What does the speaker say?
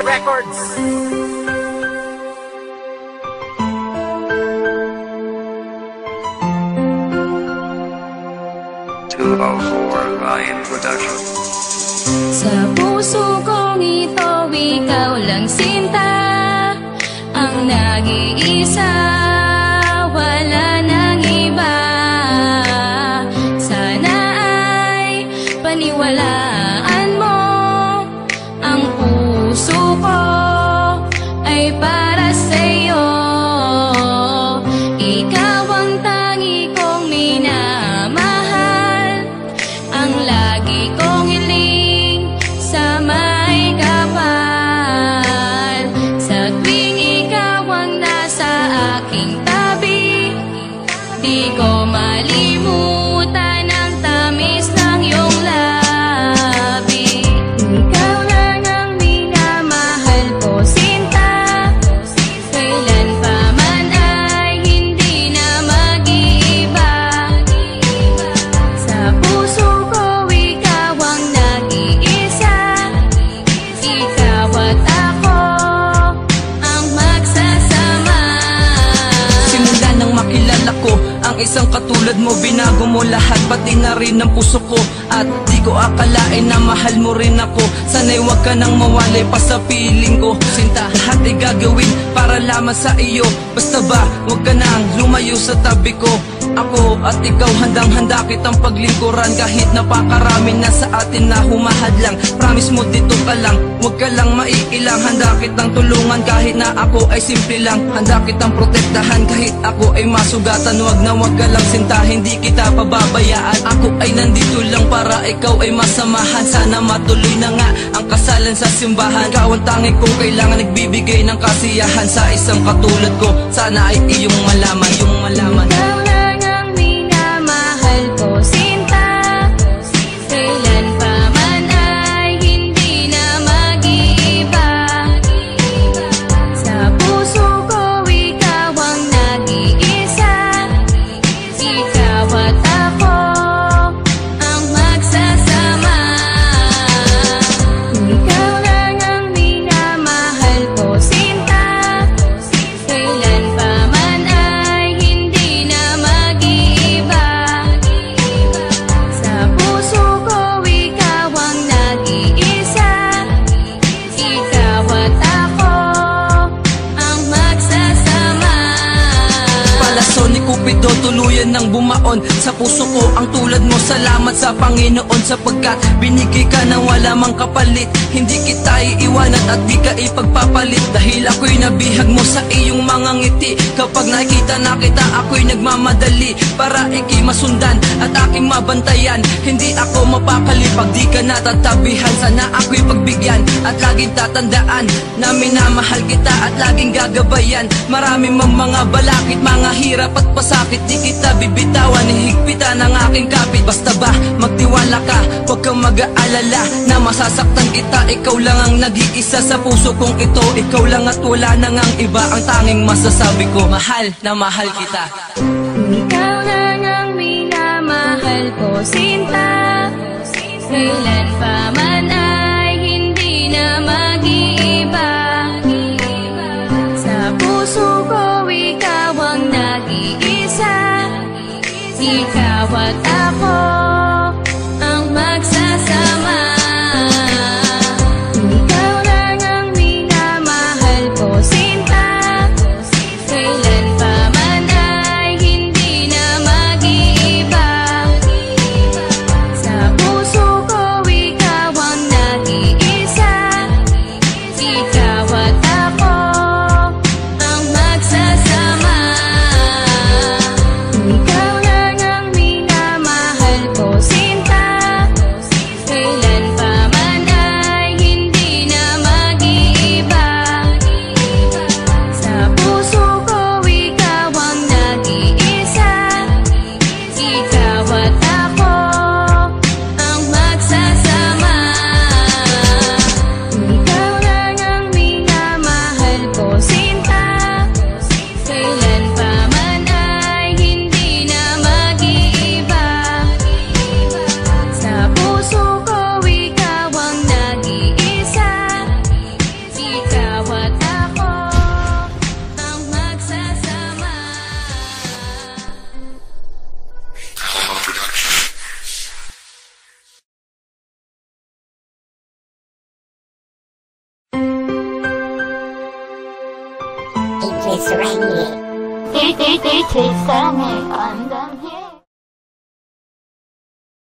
Records. 204 Lion Production. Sa puso kong ito, ikaw lang sinta, ang nag-iisa, wala nang iba. Sana ay paniwalaan mo, ang puso ko ay para sa'yo. Ikaw ang tangi kong minamahal, ang lagi kong hiling sa may kapal. Sa tuwing ikaw ang nasa aking tabi, di ko malimutan ang tamis ng iyong labi. Ikaw lang ang minamahal ko, sinta, kailan pa man ay hindi na mag-iiba. Sa puso ko ikaw ang nag-iisa, ikaw at ako ang magsasama. Simula nang makilala ko ang isang katulad mo, binago mo lahat, pati na rin ang puso ko. At di ko akalain na mahal mo rin ako. Sana'y wag ka nang mawalay pa sa piling ko, sinta. Lahat ay gagawin para lamang sa iyo. Basta ba, wag ka nang lumayo sa tabi ko. Ako at ikaw handang-handa kitang paglingkuran, kahit napakarami na sa atin na humahadlang. Promise mo dito ka lang, wag ka lang maiilang. Handa kitang tulungan kahit na ako ay simple lang. Handa kitang protektahan kahit ako ay masugatan. Wag na wag ka lang sinta, hindi kita pababayaan. Ako ay nandito lang para ikaw ay masamahan. Sana matuloy na nga ang kasalan sa simbahan. Ikaw ang tangi kong kailangan, nagbibigay ng kasiyahan sa isang katulad ko. Sana ay iyong malaman, iyong malaman. Ikaw lang ang minamahal ko, sinta, kailan pa man ay hindi na mag-iiba. Sa puso ko ikaw ang nag-iisa, ikaw at ako ang magsasama. Ikaw lang ang minamahal ko, sinta, kailan pa man ay hindi na mag-iiba. Sa puso ko ikaw ang nag-iisa, ikaw at ako ang magsasama. Palaso ni Cupido, tuluyan ng bumaon sa puso ko ang tulad mo. Salamat sa Panginoon sapagkat binigay ka ng wala mang kapalit. Hindi kita iiwanan at di ka ipagpapalit, dahil ako'y nabihag mo sa iyong mga ngiti. Kapag nakita na kita ako'y nagmamadali para ika'y masundan at aking mabantayan. Hindi ako mapakali pag di ka natatabihan. Sana ako'y pagbigyan at laging tatandaan na minamahal kita at laging gagabayan. Marami mang mga balakid, mga hirap at pasakit, di kita bibitawan, hihigpitan ang aking kapit. Basta ba magtiwala ka, huwag kang mag-aalala na masasaktan kita. Ikaw lang ang nag-iisa sa puso kong ito. Ikaw lang at wala nang ang iba, ang tanging masasabi ko, mahal na mahal kita. Ikaw lang ang minamahal ko, sinta, kailan pa man ay hindi na mag-iiba. Sa puso ko ikaw ang nag-iisa, ikaw at ako ang magsasama. Ikaw lang ang minamahal ko, sinta, kailan pa man ay hindi na mag-iiba. Sa puso ko ikaw ang It's raining. It's sunny on the